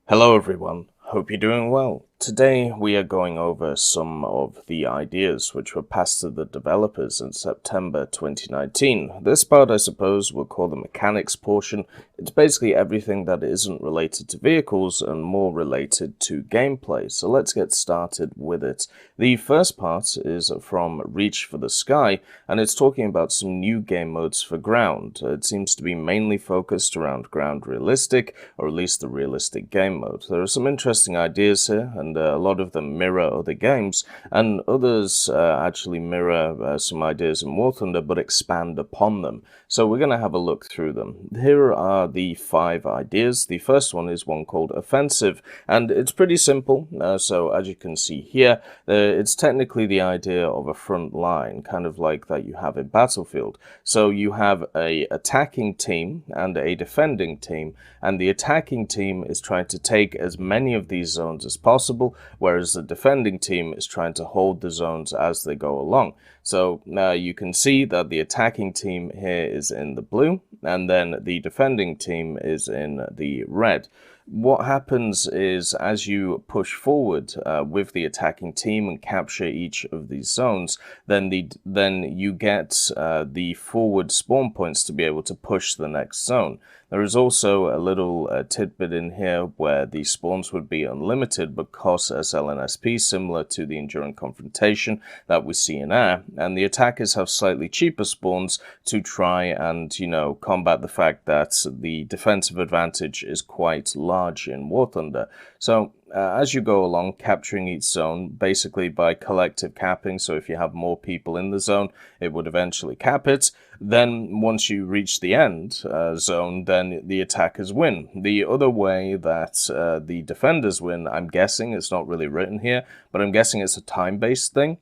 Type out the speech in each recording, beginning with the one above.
Hello everyone, hope you're doing well. Today we are going over some of the ideas which were passed to the developers in September 2019. This part, I suppose, we'll call the mechanics portion. It's basically everything that isn't related to vehicles and more related to gameplay. So let's get started with it. The first part is from Reach for the Sky, and it's talking about some new game modes for ground. It seems to be mainly focused around ground realistic, or at least the realistic game mode. There are some interesting ideas here, and a lot of them mirror other games, and others actually mirror some ideas in War Thunder, but expand upon them. So we're going to have a look through them. Here are the 5 ideas. The first one is one called Offensive, and it's pretty simple. So as you can see here, it's technically the idea of a front line, kind of like that you have in Battlefield. So you have a attacking team and a defending team, and the attacking team is trying to take as many of these zones as possible, whereas the defending team is trying to hold the zones as they go along. So now you can see that the attacking team here is in the blue, and then the defending team is in the red. What happens is, as you push forward with the attacking team and capture each of these zones, then you get the forward spawn points to be able to push the next zone. There is also a little tidbit in here where the spawns would be unlimited but cost SLNSP, similar to the Enduring Confrontation that we see in Air, and the attackers have slightly cheaper spawns to try and, combat the fact that the defensive advantage is quite large in War Thunder. So as you go along, capturing each zone basically by collective capping, so if you have more people in the zone, it would eventually cap it. Then once you reach the end zone, then the attackers win. The other way that the defenders win, I'm guessing, it's not really written here, but I'm guessing it's a time-based thing,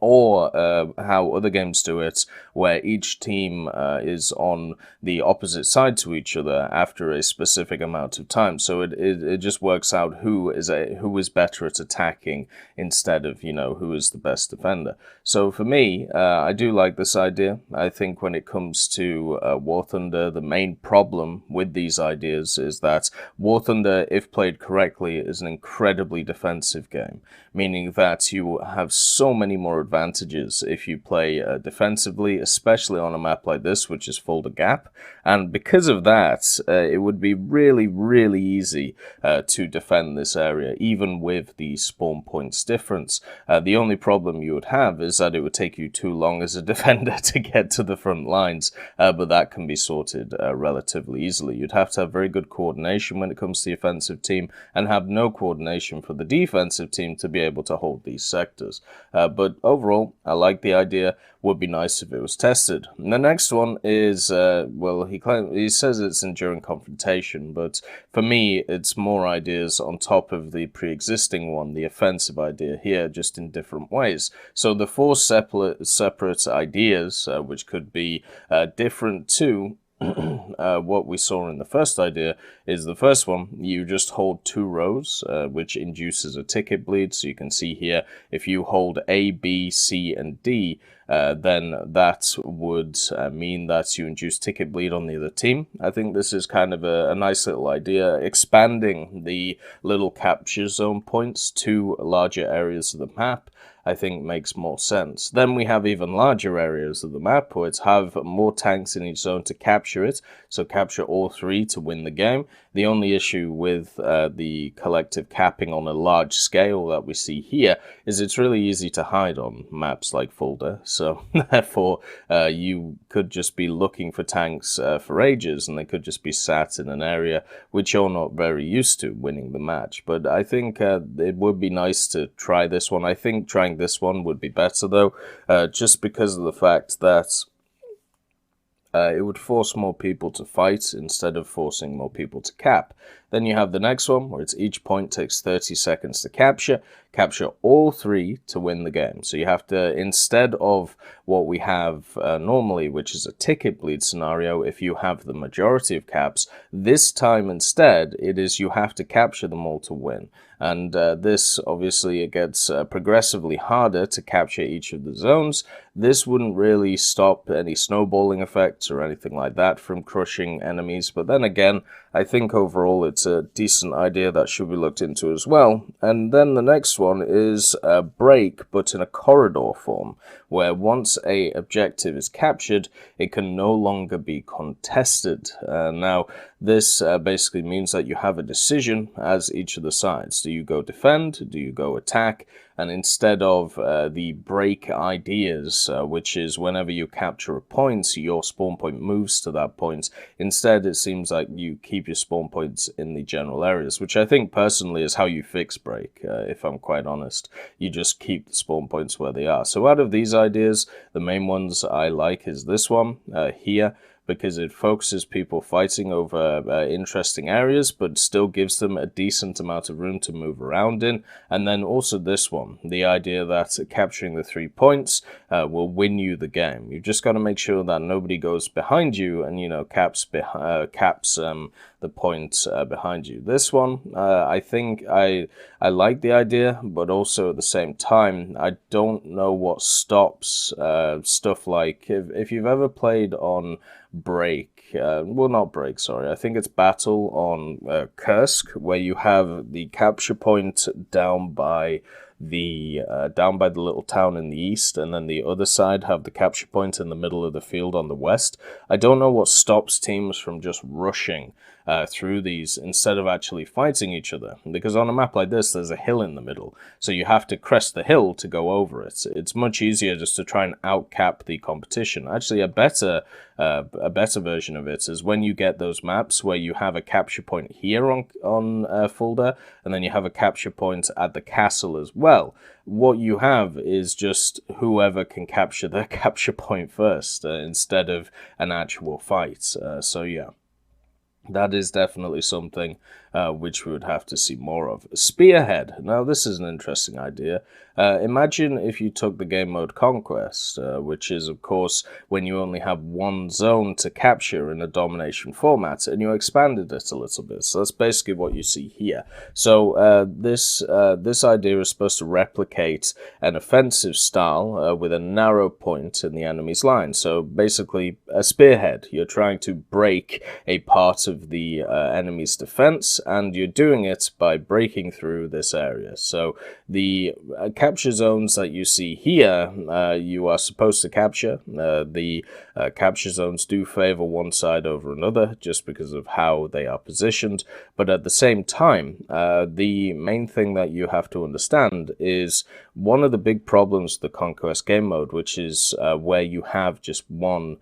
or how other games do it, where each team is on the opposite side to each other after a specific amount of time. So it just works out who is better at attacking instead of, who is the best defender. So for me, I do like this idea. I think when it comes to War Thunder, the main problem with these ideas is that War Thunder, if played correctly, is an incredibly defensive game, meaning that you have so many more advantages if you play defensively, especially on a map like this, which is Folder Gap. And because of that, it would be really, really easy to defend this area, even with the spawn points difference. The only problem you would have is that it would take you too long as a defender to get to the front lines, but that can be sorted relatively easily. You'd have to have very good coordination when it comes to the offensive team, and have no coordination for the defensive team to be able to hold these sectors. But overall, I like the idea. Would be nice if it was tested. And the next one is, he says it's Enduring Confrontation, but for me, it's more ideas on top of the pre-existing one, the offensive idea here, just in different ways. So the 4 separate ideas, which could be different to what we saw in the first idea, is the first one. You just hold 2 rows, which induces a ticket bleed. So you can see here, if you hold A, B, C, and D, then that would mean that you induce ticket bleed on the other team. I think this is kind of a nice little idea. Expanding the little capture zone points to larger areas of the map, I think, makes more sense. Then we have even larger areas of the map, which have more tanks in each zone to capture it, so capture all 3 to win the game. The only issue with the collective capping on a large scale that we see here is it's really easy to hide on maps like Folder, so therefore you could just be looking for tanks for ages, and they could just be sat in an area which you're not very used to winning the match. But I think it would be nice to try this one. I think trying this one would be better though, just because of the fact that it would force more people to fight instead of forcing more people to cap. Then you have the next one, where it's each point takes 30 seconds to capture all 3 to win the game. So you have to, instead of what we have normally, which is a ticket bleed scenario, if you have the majority of caps, this time instead, it is you have to capture them all to win. And this, obviously, it gets progressively harder to capture each of the zones. This wouldn't really stop any snowballing effects or anything like that from crushing enemies. But then again, I think overall it's a decent idea that should be looked into as well. And then the next one is a break, but in a corridor form, where once a objective is captured, it can no longer be contested. Now, this basically means that you have a decision as each of the sides. Do you go defend? Do you go attack? And instead of the break ideas, which is whenever you capture a point, your spawn point moves to that point, instead it seems like you keep your spawn points in the general areas, which I think personally is how you fix break, if I'm quite honest. You just keep the spawn points where they are. So out of these ideas, the main ones I like is this one here, because it focuses people fighting over interesting areas, but still gives them a decent amount of room to move around in. And then also this one, the idea that capturing the 3 points will win you the game. You've just got to make sure that nobody goes behind you and, you know, caps the point behind you. This one, I think I like the idea, but also at the same time, I don't know what stops stuff like, if you've ever played on Break, well, not Break, sorry, I think it's Battle on Kursk, where you have the capture point down by the little town in the east, and then the other side have the capture point in the middle of the field on the west. I don't know what stops teams from just rushing through these instead of actually fighting each other, because on a map like this there's a hill in the middle, so you have to crest the hill to go over it. It's much easier just to try and outcap the competition. Actually, a better version of it is when you get those maps where you have a capture point here on Fulda, and then you have a capture point at the castle as well. What you have is just whoever can capture the capture point first instead of an actual fight. So yeah. That is definitely something which we would have to see more of. Spearhead. Now, this is an interesting idea. Imagine if you took the game mode Conquest, which is, of course, when you only have one zone to capture in a domination format, and you expanded it a little bit. So that's basically what you see here. So this idea is supposed to replicate an offensive style with a narrow point in the enemy's line. So basically, a spearhead. You're trying to break a part of the enemy's defense, and you're doing it by breaking through this area. So the capture zones that you see here, you are supposed to capture. The capture zones do favor one side over another just because of how they are positioned, but at the same time, the main thing that you have to understand is one of the big problems with the Conquest game mode, which is where you have just one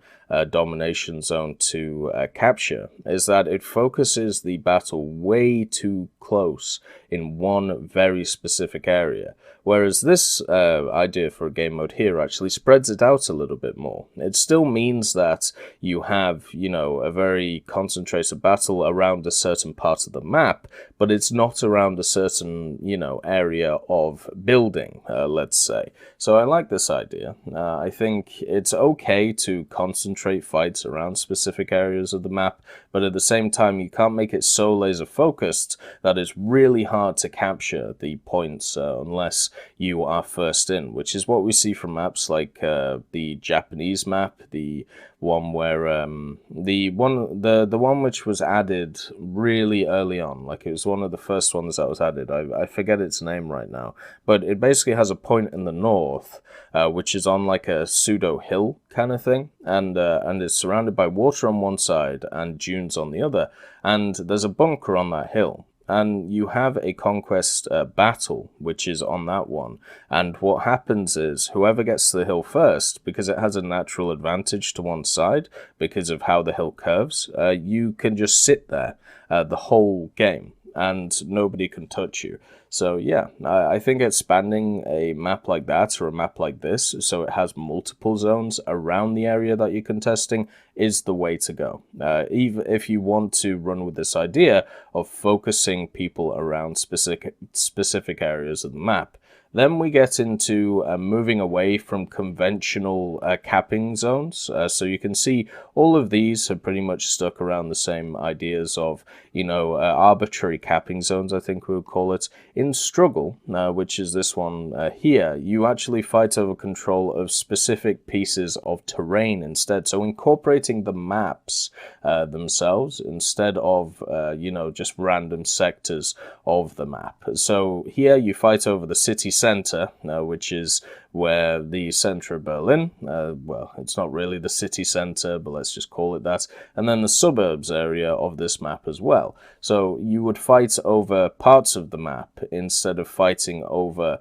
domination zone to capture, is that it focuses the battle way too close in one very specific area. Whereas this idea for a game mode here actually spreads it out a little bit more. It still means that you have, you know, a very concentrated battle around a certain part of the map, but it's not around a certain, you know, area of building, let's say. So I like this idea. I think it's okay to concentrate fights around specific areas of the map, but at the same time, you can't make it so laser focused that it's really hard to capture the points unless you are first in, which is what we see from maps like the Japanese map, the one where the one which was added really early on, like it was one of the first ones that was added. I forget its name right now, but it basically has a point in the north which is on like a pseudo hill kind of thing, and it's surrounded by water on one side and dunes on the other, and there's a bunker on that hill. And you have a conquest battle, which is on that one. And what happens is, whoever gets to the hill first, because it has a natural advantage to one side, because of how the hill curves, you can just sit there the whole game, and nobody can touch you. So yeah, I think expanding a map like that or a map like this, so it has multiple zones around the area that you're contesting, is the way to go. Even if you want to run with this idea of focusing people around specific areas of the map, Then we get into moving away from conventional capping zones. So you can see all of these have pretty much stuck around the same ideas of, arbitrary capping zones, I think we would call it. In Struggle, which is this one here, you actually fight over control of specific pieces of terrain instead. So incorporating the maps themselves instead of, just random sectors of the map. So here you fight over the city center, which is where the center of Berlin, well, it's not really the city center, but let's just call it that, and then the suburbs area of this map as well. So you would fight over parts of the map instead of fighting over,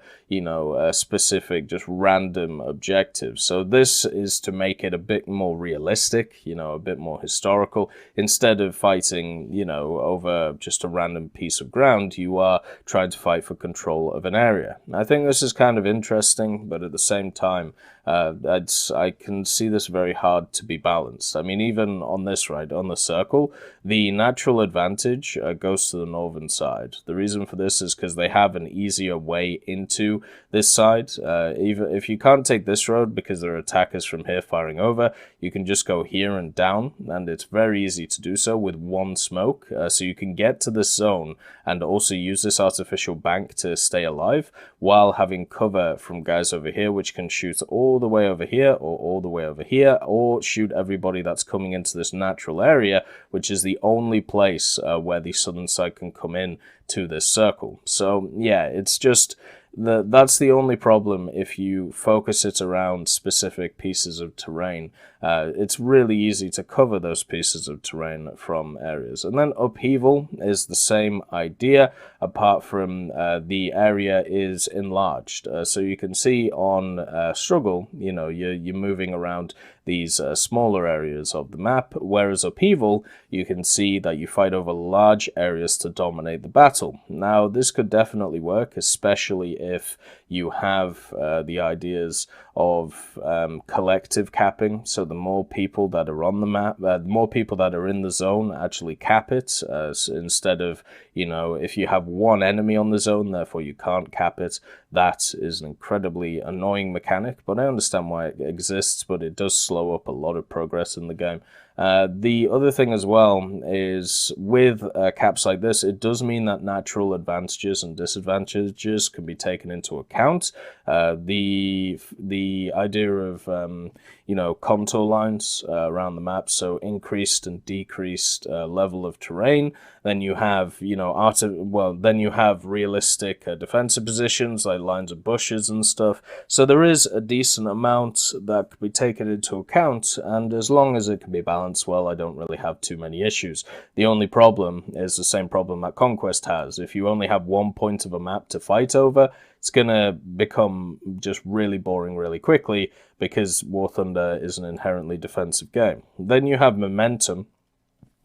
specific, just random objectives. So this is to make it a bit more realistic, a bit more historical. Instead of fighting, over just a random piece of ground, you are trying to fight for control of an area. I think this is kind of interesting, but at the same time, I can see this very hard to be balanced. I mean, even on this, right, on the circle, the natural advantage goes to the northern side. The reason for this is because they have an easier way into this side. Even if you can't take this road because there are attackers from here firing over, you can just go here and down, and it's very easy to do so with one smoke. So you can get to this zone and also use this artificial bank to stay alive while having cover from guys over here, which can shoot all the way over here or all the way over here, or shoot everybody that's coming into this natural area, which is the only place where the southern side can come in to this circle. So yeah, it's just that's the only problem if you focus it around specific pieces of terrain. It's really easy to cover those pieces of terrain from areas. And then upheaval is the same idea, apart from the area is enlarged. So you can see on Struggle, you're moving around these smaller areas of the map, whereas upheaval, you can see that you fight over large areas to dominate the battle. Now, this could definitely work, especially if you have the ideas of collective capping. So the more people that are on the map, the more people that are in the zone actually cap it, so instead of, if you have one enemy on the zone, therefore you can't cap it. That is an incredibly annoying mechanic, but I understand why it exists, but it does slow up a lot of progress in the game. The other thing as well is with caps like this, it does mean that natural advantages and disadvantages can be taken into account. The idea of contour lines around the map, so increased and decreased level of terrain. Then you have then you have realistic defensive positions like lines of bushes and stuff. So there is a decent amount that could be taken into account, and as long as it can be balanced well, I don't really have too many issues. The only problem is the same problem that Conquest has. If you only have one point of a map to fight over, it's going to become just really boring really quickly, because War Thunder is an inherently defensive game. Then you have Momentum.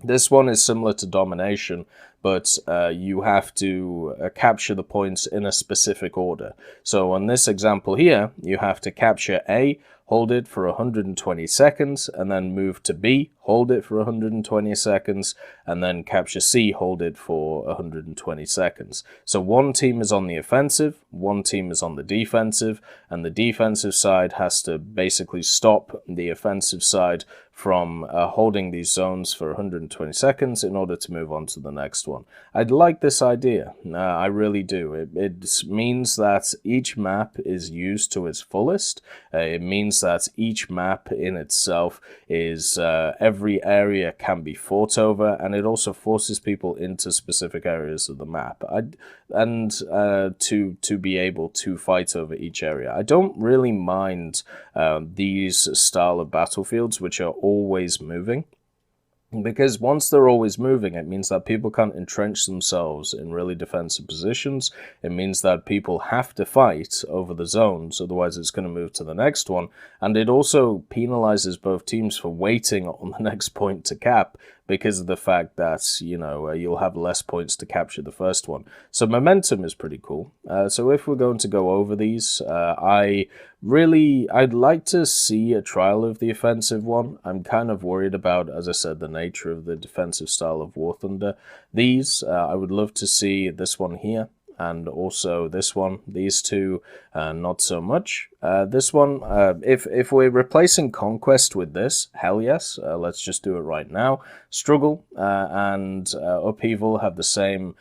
This one is similar to Domination, but you have to capture the points in a specific order. So on this example here, you have to capture A, hold it for 120 seconds, and then move to B, hold it for 120 seconds, and then capture C, hold it for 120 seconds. So one team is on the offensive, one team is on the defensive, and the defensive side has to basically stop the offensive side from holding these zones for 120 seconds in order to move on to the next one. I'd like this idea. I really do. It means that each map is used to its fullest. It means that each map in itself is every area can be fought over, and it also forces people into specific areas of the map to be able to fight over each area. I don't really mind these style of battlefields which are always moving, because once they're always moving, it means that people can't entrench themselves in really defensive positions. It means that people have to fight over the zones, otherwise it's going to move to the next one. And it also penalizes both teams for waiting on the next point to cap, because of the fact that, you'll have less points to capture the first one. So Momentum is pretty cool. So if we're going to go over these, I'd like to see a trial of the offensive one. I'm kind of worried about, as I said, the nature of the defensive style of War Thunder. These, I would love to see this one here. and also this one. These two, not so much. This one, if we're replacing Conquest with this, hell yes, let's just do it right now. Struggle and Upheaval have the same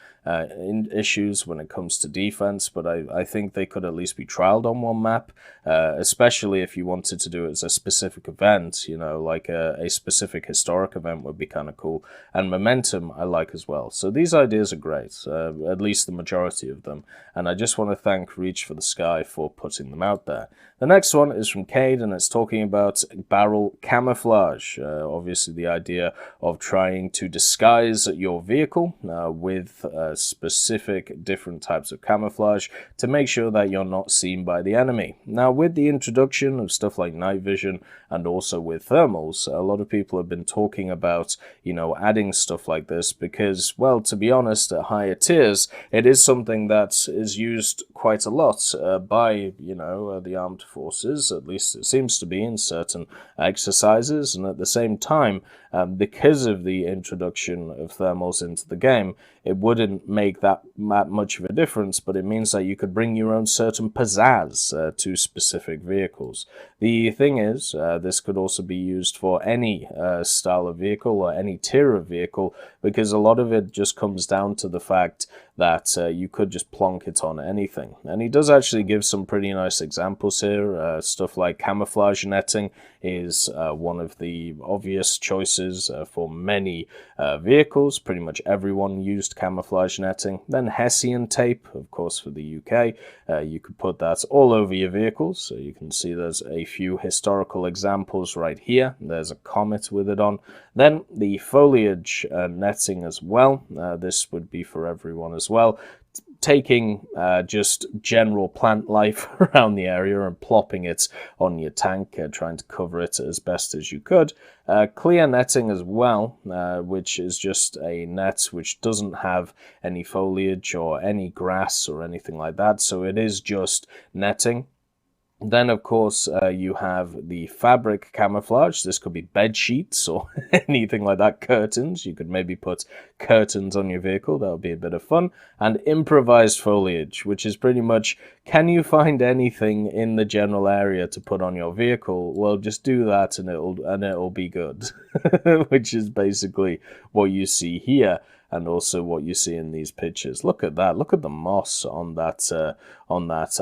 issues when it comes to defense, but I think they could at least be trialed on one map, especially if you wanted to do it as a specific event, you know, like a specific historic event would be kind of cool. And Momentum I like as well. So these ideas are great, at least the majority of them, and I just want to thank Reach for the Sky for putting them out there. The next one is from Cade, and it's talking about barrel camouflage. Obviously the idea of trying to disguise your vehicle with specific different types of camouflage to make sure that you're not seen by the enemy. Now, with the introduction of stuff like night vision and also with thermals, a lot of people have been talking about, you know, adding stuff like this because, well, to be honest, at higher tiers, it is something that is used quite a lot by, you know, the armed forces, at least it seems to be in certain exercises, and at the same time, because of the introduction of thermals into the game, it wouldn't make that much of a difference, but it means that you could bring your own certain pizzazz to specific vehicles. The thing is, this could also be used for any style of vehicle or any tier of vehicle, because a lot of it just comes down to the fact that you could just plonk it on anything. And he does actually give some pretty nice examples here. Stuff like camouflage netting is one of the obvious choices for many vehicles. Pretty much everyone used camouflage netting. Then Hessian tape, of course, for the UK. You could put that all over your vehicles. So you can see there's a few historical examples right here. There's a comet with it on. Then the foliage netting as well. This would be for everyone as well. Taking just general plant life around the area and plopping it on your tank, trying to cover it as best as you could. Clear netting as well, which is just a net which doesn't have any foliage or any grass or anything like that, so it is just netting. Then, of course, you have the fabric camouflage. This could be bed sheets or anything like that. Curtains. You could maybe put curtains on your vehicle. That would be a bit of fun. And improvised foliage, which is pretty much, can you find anything in the general area to put on your vehicle? Well, just do that and it'll be good. Which is basically what you see here. And also what you see in these pictures. Look at that. Look at the moss on that.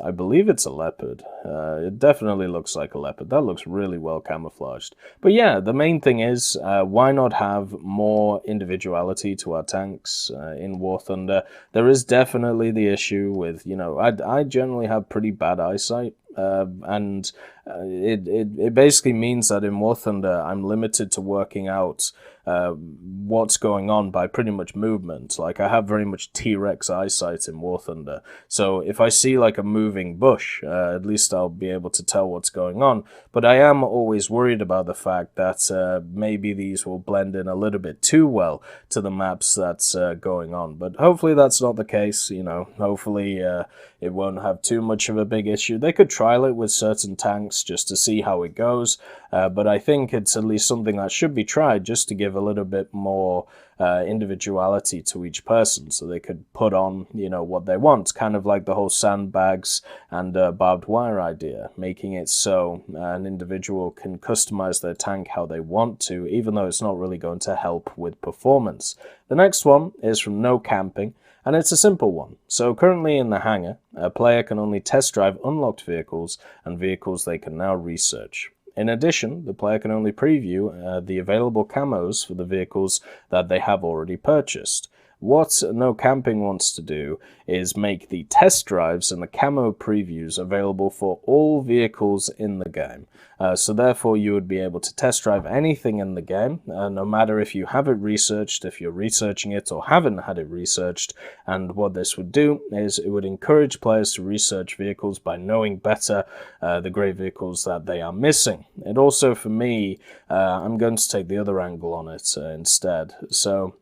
I believe it's a leopard. It definitely looks like a leopard. That looks really well camouflaged. But yeah, the main thing is, why not have more individuality to our tanks in War Thunder? There is definitely the issue with, you know, I generally have pretty bad eyesight. And it basically means that in War Thunder I'm limited to working out what's going on by pretty much movement. Like, I have very much T-Rex eyesight in War Thunder, so if I see like a moving bush, at least I'll be able to tell what's going on. But I am always worried about the fact that maybe these will blend in a little bit too well to the maps that's going on. But hopefully that's not the case, you know. Hopefully it won't have too much of a big issue. They could trial it with certain tanks just to see how it goes, but I think it's at least something that should be tried just to give a little bit more individuality to each person, so they could put on, you know, what they want, kind of like the whole sandbags and barbed wire idea, making it so an individual can customize their tank how they want to, even though it's not really going to help with performance. The next one is from No Camping, and it's a simple one. So currently in the hangar, a player can only test drive unlocked vehicles and vehicles they can now research. In addition, the player can only preview the available camos for the vehicles that they have already purchased. What No Camping wants to do is make the test drives and the camo previews available for all vehicles in the game. So therefore you would be able to test drive anything in the game, no matter if you have it researched, if you're researching it, or haven't had it researched. And what this would do is it would encourage players to research vehicles by knowing better the great vehicles that they are missing. It also, for me, I'm going to take the other angle on it instead. So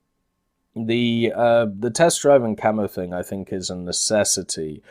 The test drive and camo thing, I think, is a necessity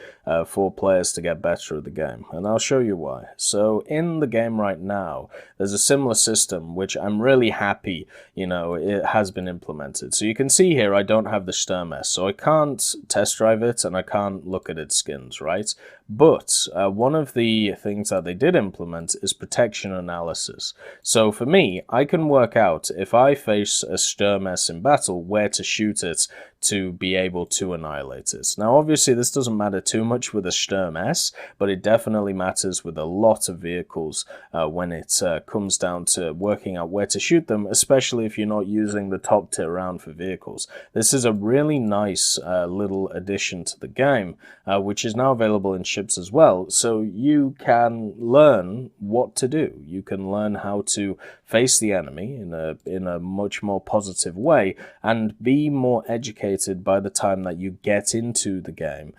for players to get better at the game, and I'll show you why. So in the game right now, there's a similar system which I'm really happy, it has been implemented. So you can see here I don't have the Sturm, so I can't test drive it and I can't look at its skins, right? But one of the things that they did implement is protection analysis. So for me, I can work out if I face a Sturm in battle where to shoot it to be able to annihilate it. Now obviously this doesn't matter too much with a Sturm S, but it definitely matters with a lot of vehicles when it comes down to working out where to shoot them, especially if you're not using the top tier round for vehicles. This is a really nice little addition to the game, which is now available in ships as well, so you can learn what to do. You can learn how to face the enemy in a much more positive way and be more educated by the time that you get into the game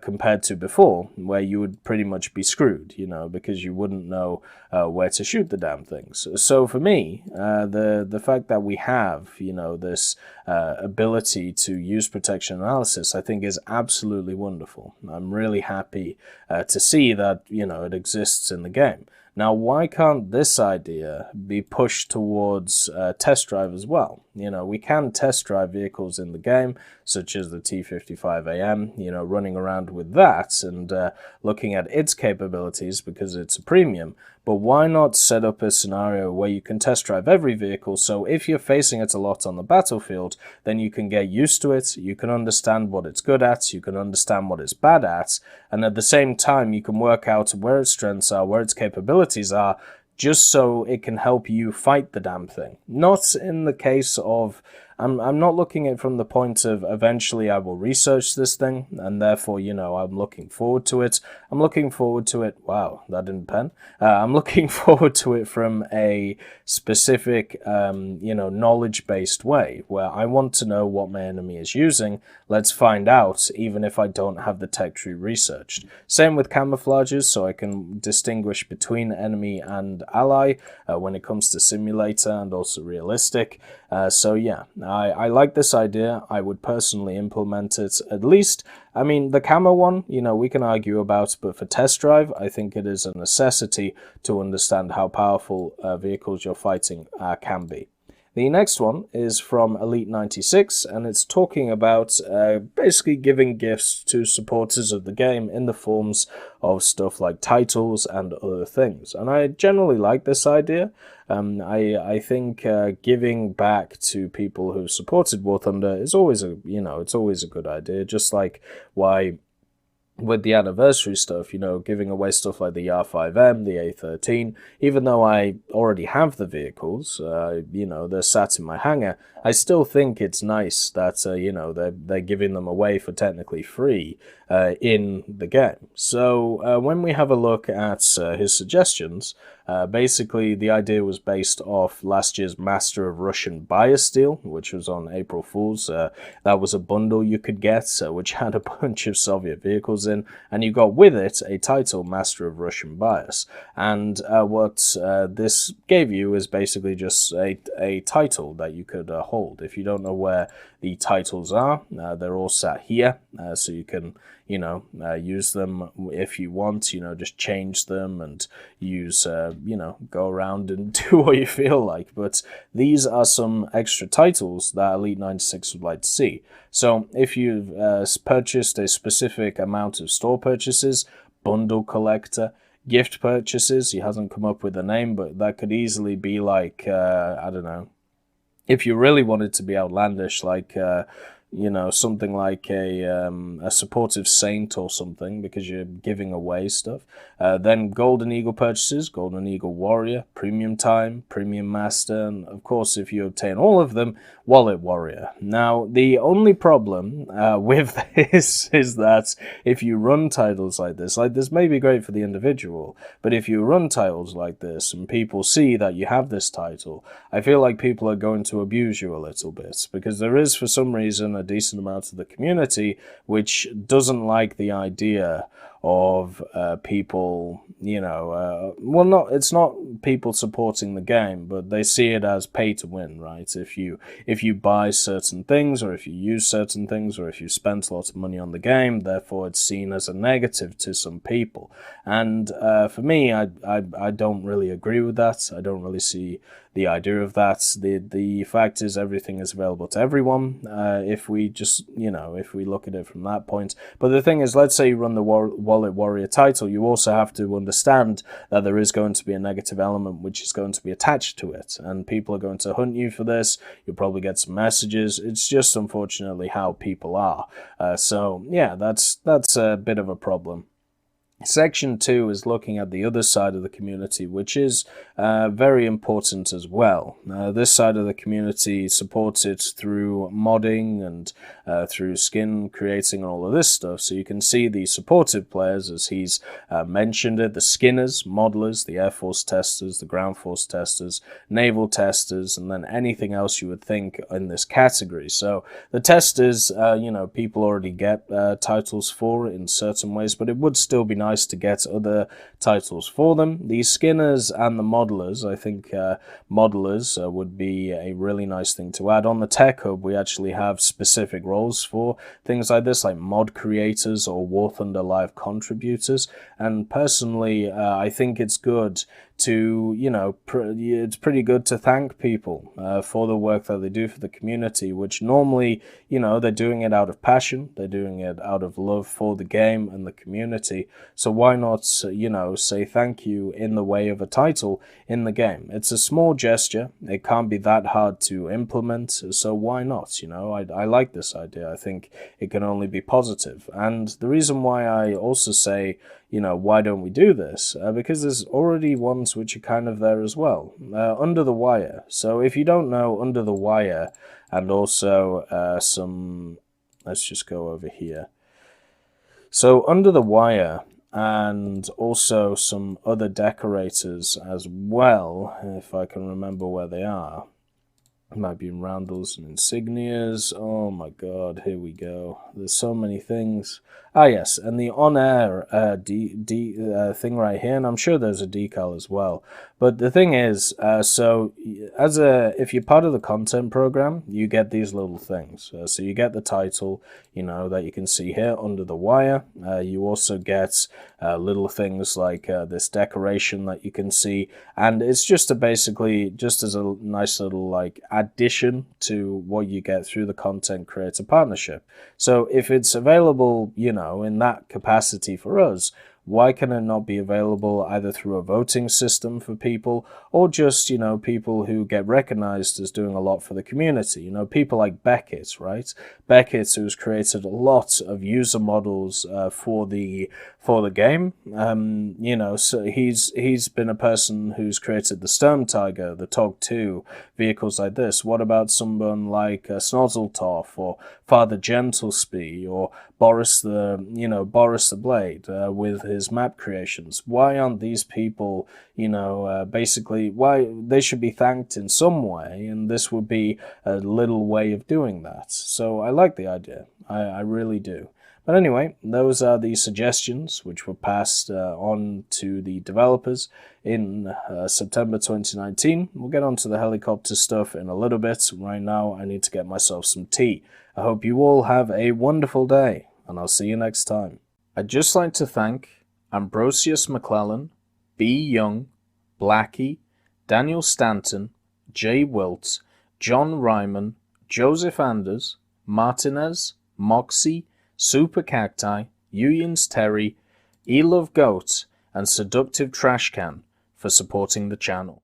compared to before, where you would pretty much be screwed, because you wouldn't know where to shoot the damn things. So for me, the fact that we have, this ability to use protection analysis, I think is absolutely wonderful. I'm really happy to see that, it exists in the game. Now, why can't this idea be pushed towards test drive as well? We can test drive vehicles in the game, such as the T55AM, running around with that and looking at its capabilities because it's a premium. But why not set up a scenario where you can test drive every vehicle, so if you're facing it a lot on the battlefield, then you can get used to it, you can understand what it's good at, you can understand what it's bad at, and at the same time you can work out where its strengths are, where its capabilities are, just so it can help you fight the damn thing. Not in the case of, I'm not looking at it from the point of eventually I will research this thing, and therefore, I'm looking forward to it. I'm looking forward to it, wow, that didn't pen. I'm looking forward to it from a specific, knowledge-based way, where I want to know what my enemy is using. Let's find out, even if I don't have the tech tree researched. Same with camouflages, so I can distinguish between enemy and ally when it comes to simulator and also realistic. So yeah, I like this idea. I would personally implement it, at least. I mean, the camo one, we can argue about, but for test drive, I think it is a necessity to understand how powerful vehicles you're fighting can be. The next one is from Elite 96, and it's talking about basically giving gifts to supporters of the game in the forms of stuff like titles and other things. And I generally like this idea. I think giving back to people who've supported War Thunder is always it's always a good idea. Just like why, with the anniversary stuff, giving away stuff like the R5M, the A13, even though I already have the vehicles, they're sat in my hangar, I still think it's nice that, they're giving them away for technically free in the game. So when we have a look at his suggestions, basically the idea was based off last year's Master of Russian Bias deal, which was on April Fool's. That was a bundle you could get, which had a bunch of Soviet vehicles in, and you got with it a title, Master of Russian Bias. And what this gave you is basically just a title that you could hold. If you don't know where the titles are, they're all sat here, so you can use them if you want, just change them and use, go around and do what you feel like. But these are some extra titles that Elite 96 would like to see. So if you've purchased a specific amount of store purchases, bundle collector, gift purchases, he hasn't come up with a name, but that could easily be like, I don't know, if you really wanted to be outlandish, like something like a supportive saint or something, because you're giving away stuff. Then Golden Eagle purchases, Golden Eagle Warrior, Premium Time, Premium Master, and of course if you obtain all of them, Wallet Warrior. Now the only problem with this is that if you run titles like this may be great for the individual, but if you run titles like this and people see that you have this title, I feel like people are going to abuse you a little bit, because there is for some reason a decent amount of the community which doesn't like the idea of people, well, it's not people supporting the game, but they see it as pay to win, right? If you buy certain things, or if you use certain things, or if you spend a lot of money on the game, therefore it's seen as a negative to some people. And for me, I don't really agree with that. I don't really see the idea of that. The fact is, everything is available to everyone, if we just, if we look at it from that point. But the thing is, let's say you run the Wallet Warrior title, you also have to understand that there is going to be a negative element which is going to be attached to it, and people are going to hunt you for this. You'll probably get some messages. It's just unfortunately how people are. So yeah, that's a bit of a problem. Section 2 is looking at the other side of the community, which is very important as well. This side of the community supports it through modding and through skin creating and all of this stuff. So you can see the supportive players, as he's mentioned it, the skinners, modelers, the Air Force testers, the Ground Force testers, naval testers, and then anything else you would think in this category. So the testers, people already get titles for in certain ways, but it would still be nice to get other titles for them. The skinners and the modelers, I think modelers would be a really nice thing to add. On the Tech Hub, we actually have specific roles for things like this, like mod creators or War Thunder Live contributors. And personally, I think it's good to, it's pretty good to thank people for the work that they do for the community, which normally, they're doing it out of passion, they're doing it out of love for the game and the community. So why not, say thank you in the way of a title in the game? It's a small gesture, it can't be that hard to implement, so why not? I like this idea. I think it can only be positive. And the reason why I also say, why don't we do this? Because there's already ones which are kind of there as well. Under the Wire. So if you don't know Under the Wire, and also let's just go over here. So Under the Wire, and also some other decorators as well, if I can remember where they are. It might be in Roundels and Insignias. Oh my god, here we go. There's so many things. Ah yes, and the on-air thing right here, and I'm sure there's a decal as well. But the thing is, so if you're part of the content program, you get these little things. So you get the title, that you can see here, Under the Wire. You also get little things like this decoration that you can see, and it's just basically just as a nice little addition to what you get through the Content Creator Partnership. So if it's available, in that capacity for us, why can it not be available either through a voting system for people, or just, people who get recognized as doing a lot for the community? People like Beckett, right? Beckett, who's created a lot of user models for the game. So he's been a person who's created the Sturm Tiger, the TOG 2, vehicles like this. What about someone like Snozzletoph, or Father Gentlespie, or Boris the Blade with his map creations? Why aren't these people, basically, why they should be thanked in some way, and this would be a little way of doing that. So I like the idea. I really do. But anyway, those are the suggestions which were passed on to the developers in September 2019. We'll get on to the helicopter stuff in a little bit. Right now, I need to get myself some tea. I hope you all have a wonderful day, and I'll see you next time. I'd just like to thank Ambrosius McClellan, B. Young, Blackie, Daniel Stanton, Jay Wilt, John Ryman, Joseph Anders, Martinez, Moxie, Super Cacti, Uyans Terry, Elove Goat, and Seductive Trashcan for supporting the channel.